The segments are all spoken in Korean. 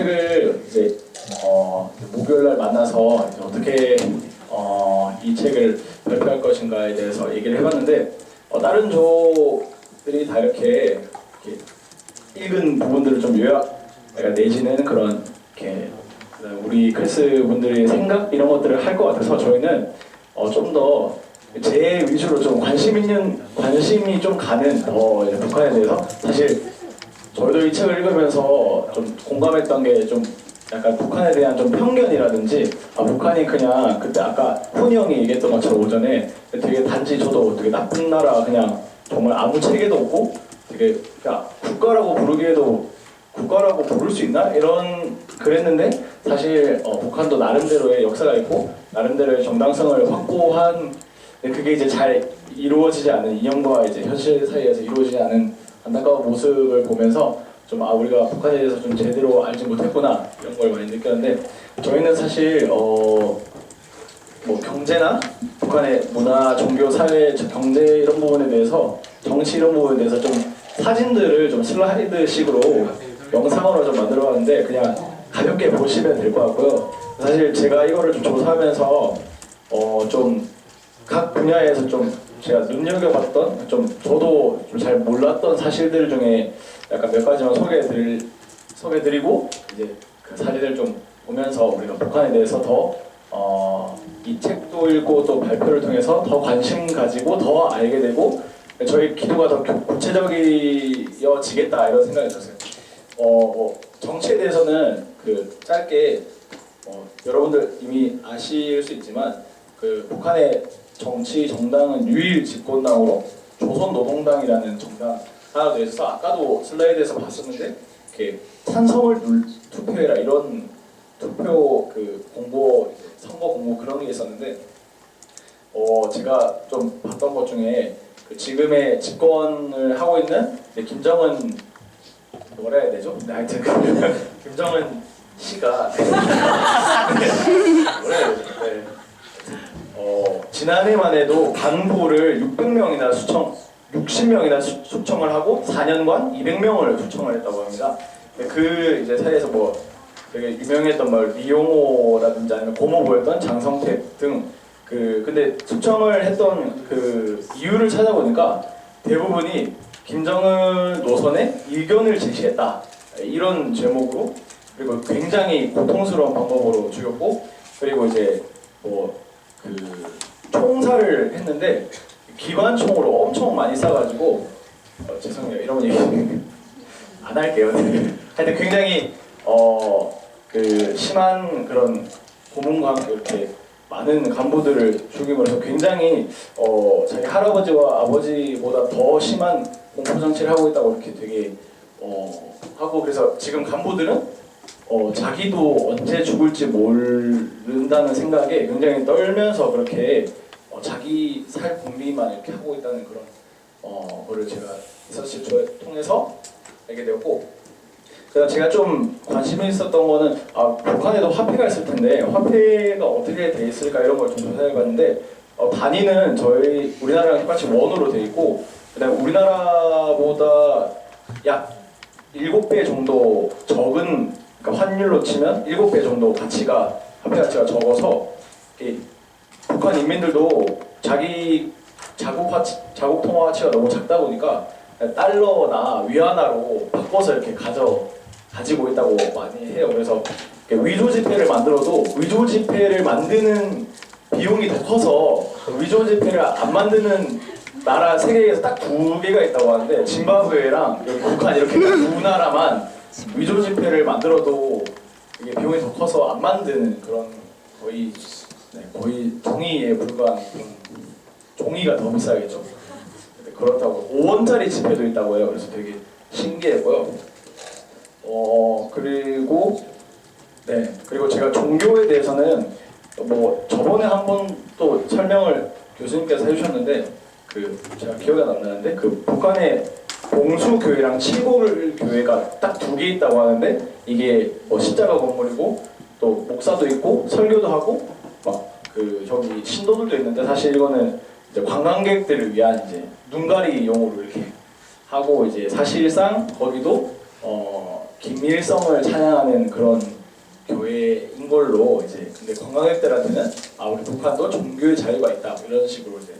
책을 이제 목요일 날 만나서 이제 어떻게 이 책을 발표할 것인가에 대해서 얘기를 해봤는데 다른 조들이 다 이렇게 읽은 부분들을 좀 요약 내지는 그런 이렇게 우리 클래스 분들의 생각 이런 것들을 할 것 같아서 저희는 좀 더 제 위주로 좀 관심이 좀 가는 북한에 대해서 사실 저희도 이 책을 읽으면서 좀 공감했던 게 좀 약간 북한에 대한 좀 편견이라든지 북한이 그냥 그때 아까 훈이 형이 얘기했던 것처럼 오전에 되게 단지 저도 되게 나쁜 나라 그냥 정말 아무 체계도 없고 되게 그냥 국가라고 부를 수 있나? 이런 그랬는데 사실 북한도 나름대로의 역사가 있고 나름대로의 정당성을 확보한 그게 이제 잘 이루어지지 않은 이념과 이제 현실 사이에서 이루어지지 않은 안타까운 모습을 보면서 좀 우리가 북한에 대해서 좀 제대로 알지 못했구나 이런 걸 많이 느꼈는데 저희는 사실 뭐 경제나 북한의 문화, 종교, 사회, 경제 이런 부분에 대해서 정치 이런 부분에 대해서 좀 사진들을 좀 슬라이드식으로 영상으로 좀 만들어봤는데 그냥 가볍게 보시면 될 것 같고요. 사실 제가 이거를 좀 조사하면서 좀 각 분야에서 좀 제가 눈여겨봤던 저도 좀 잘 몰랐던 사실들 중에 약간 몇 가지만 소개해드리고 이제 그 사진을 좀 보면서 우리가 북한에 대해서 더 이 책도 읽고 또 발표를 통해서 더 관심 가지고 더 알게 되고 저희 기도가 더 구체적이어지겠다 이런 생각이 들었어요. 정치에 대해서는 짧게 여러분들 이미 아실 수 있지만 북한의 정치 정당은 유일 집권당으로 조선노동당이라는 정당 하나 더 있어서 아까도 슬라이드에서 봤었는데 찬성을 투표해라 이런 투표 공보 선거 공보 그런 게 있었는데 제가 좀 봤던 것 중에 지금의 집권을 하고 있는 김정은 뭐라 해야 되죠? 하여튼 김정은 씨가 뭐라 해야 되죠? 네. 지난해만 해도 간부를 60명이나 수청을 하고 4년간 200명을 수청을 했다고 합니다. 그 이제 사이에서 뭐 되게 유명했던 뭐 리용호라든지 아니면 고모부였던 장성택 등 근데 수청을 했던 이유를 찾아보니까 대부분이 김정은 노선에 의견을 제시했다 이런 제목으로 그리고 굉장히 고통스러운 방법으로 죽였고 그리고 이제 총살을 했는데 기관총으로 엄청 많이 쏴가지고 죄송해요 이런 얘기 안 할게요. 하여튼 굉장히 심한 그런 고문과 함께 이렇게 많은 간부들을 죽임으로써 굉장히 자기 할아버지와 아버지보다 더 심한 공포 정치를 하고 있다고 이렇게 되게 하고 그래서 지금 간부들은 자기도 언제 죽을지 모른다는 생각에 굉장히 떨면서 그렇게 자기 살 궁리만 이렇게 하고 있다는 그런 거를 제가 리서치를 통해서 알게 되었고 그다음 제가 좀 관심이 있었던 거는 북한에도 화폐가 있을 텐데 화폐가 어떻게 돼 있을까 이런 걸 좀 조사해봤는데 단위는 저희 우리나라랑 똑같이 원으로 돼 있고 그다음 우리나라보다 약 7배 정도 적은 그러니까 환율로 치면 7배 정도 화폐 가치가 적어서 북한 인민들도 자기 자국 통화 가치가 너무 작다 보니까 달러나 위안화로 바꿔서 이렇게 가지고 있다고 많이 해요. 그래서 위조 지폐를 만들어도 위조 지폐를 만드는 비용이 더 커서 위조 지폐를 안 만드는 나라 세계에서 딱 2개가 있다고 하는데 짐바브웨랑 여기 북한 이렇게 두 나라만 위조 지폐를 만들어도 이게 비용이 더 커서 안 만드는 그런 거의 종이에 불과한 그런 종이가 더 비싸겠죠. 그렇다고 5원짜리 지폐도 있다고 해요. 그래서 되게 신기했고요. 그리고 제가 종교에 대해서는 뭐 저번에 한 번 또 설명을 교수님께서 해주셨는데 제가 기억이 안 나는데 북한의 봉수교회랑 칠골교회가 딱 2개 있다고 하는데 이게 십자가 건물이고 또 목사도 있고 설교도 하고 저기 신도들도 있는데 사실 이거는 이제 관광객들을 위한 눈가리용으로 이렇게 하고 이제 사실상 거기도 김일성을 찬양하는 그런 교회인 걸로 이제 근데 관광객들한테는 우리 북한도 종교의 자유가 있다 이런 식으로 이제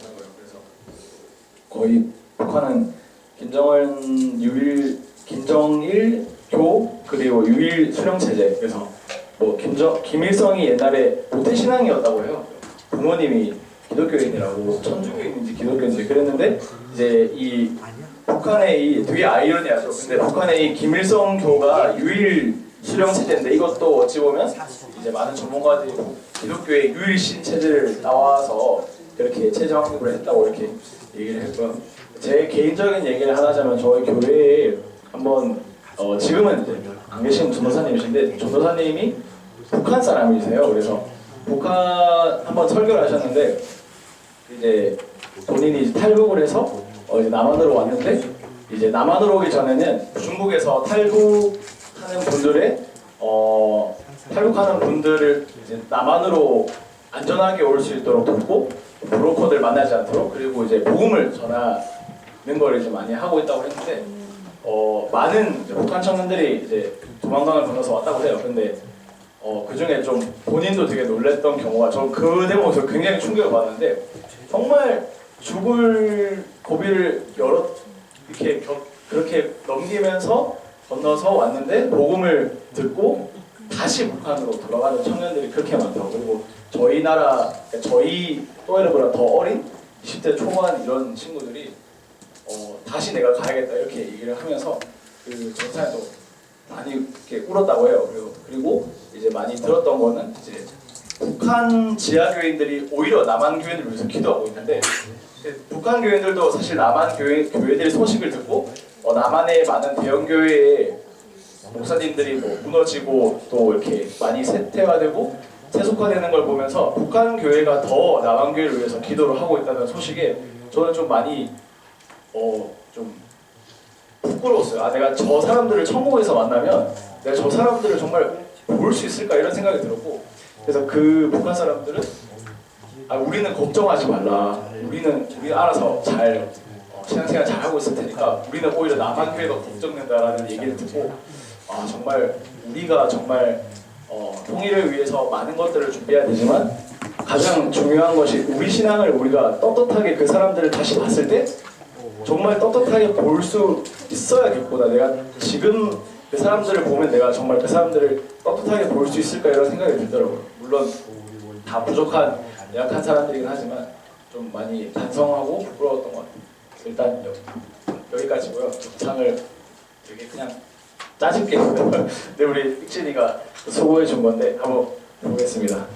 하는 거예요. 그래서 거의 북한은 김정일교 그리고 유일 수령 체제. 그래서 뭐 김일성이 옛날에 모태 신앙이었다고 해요. 부모님이 기독교인이라고 천주교인인지 기독교인인지 그랬는데 이제 이 북한의 이 되게 아이러니하죠. 근데 북한의 이 김일성교가 유일 수령 체제인데 이것도 어찌 보면 이제 많은 전문가들이 기독교의 유일신 체제를 나와서 그렇게 체제 확립을 했다고 이렇게 얘기를 했고요. 제 개인적인 얘기를 하나 하자면 저희 교회에 한번 지금은 이제 안 계신 전도사님이신데 전도사님이 북한 사람이세요. 그래서 북한 한번 설교를 하셨는데 이제 본인이 탈북을 해서 이제 남한으로 왔는데 이제 남한으로 오기 전에는 중국에서 탈북하는 분들을 이제 남한으로 안전하게 올 수 있도록 돕고 브로커들 만나지 않도록 그리고 이제 복음을 전하는 걸 이제 많이 하고 있다고 했는데 많은 이제 북한 청년들이 이제 도망강을 건너서 왔다고 해요. 근데 그 중에 좀 본인도 되게 놀랬던 경우가 저 그 대목에서 굉장히 충격을 받았는데 정말 죽을 고비를 이렇게 그렇게 넘기면서 건너서 왔는데 복음을 듣고 다시 북한으로 돌아가는 청년들이 그렇게 많다고. 그리고 저희 나라 저희 또래보다 더 어린 20대 초반 이런 친구들이 다시 내가 가야겠다 이렇게 얘기를 하면서 그 전사에도 많이 이렇게 울었다고 해요. 그리고 이제 많이 들었던 거는 이제 북한 지하 교인들이 오히려 남한 교인들을 위해서 기도하고 있는데 북한 교인들도 사실 남한 교회들의 소식을 듣고 남한의 많은 대형 교회의 목사님들이 뭐 무너지고 또 이렇게 많이 세태화되고 세속화되는 걸 보면서 북한 교회가 더 남한 교회를 위해서 기도를 하고 있다는 소식에 저는 좀 많이 좀 부끄러웠어요. 내가 저 사람들을 천국에서 만나면 내가 저 사람들을 정말 볼 수 있을까 이런 생각이 들었고 그래서 그 북한 사람들은 우리는 걱정하지 말라. 우리 알아서 잘 신앙생활 잘 하고 있을 테니까 우리는 오히려 남한 교회가 걱정된다라는 얘기를 듣고 정말 우리가 정말 통일을 위해서 많은 것들을 준비해야 되지만 가장 중요한 것이 우리 신앙을 우리가 떳떳하게 그 사람들을 다시 봤을 때 정말 떳떳하게 볼 수 있어야겠구나. 내가 지금 그 사람들을 보면 내가 정말 그 사람들을 떳떳하게 볼 수 있을까 이런 생각이 들더라고요. 물론 다 부족한 약한 사람들이긴 하지만 좀 많이 반성하고 부끄러웠던 것 같아요. 일단 여기까지고요. 창을 되게 그냥 짜집게 근데 우리 익진이가 소고해 준 건데 한번 보겠습니다.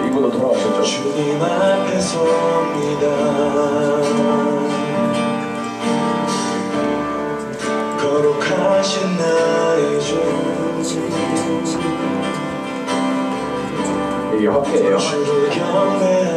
이분도 돌아가셨죠? 주님 앞에 섭니다. 거룩하신 나의 주 이게 화폐예요. 주를 경배하며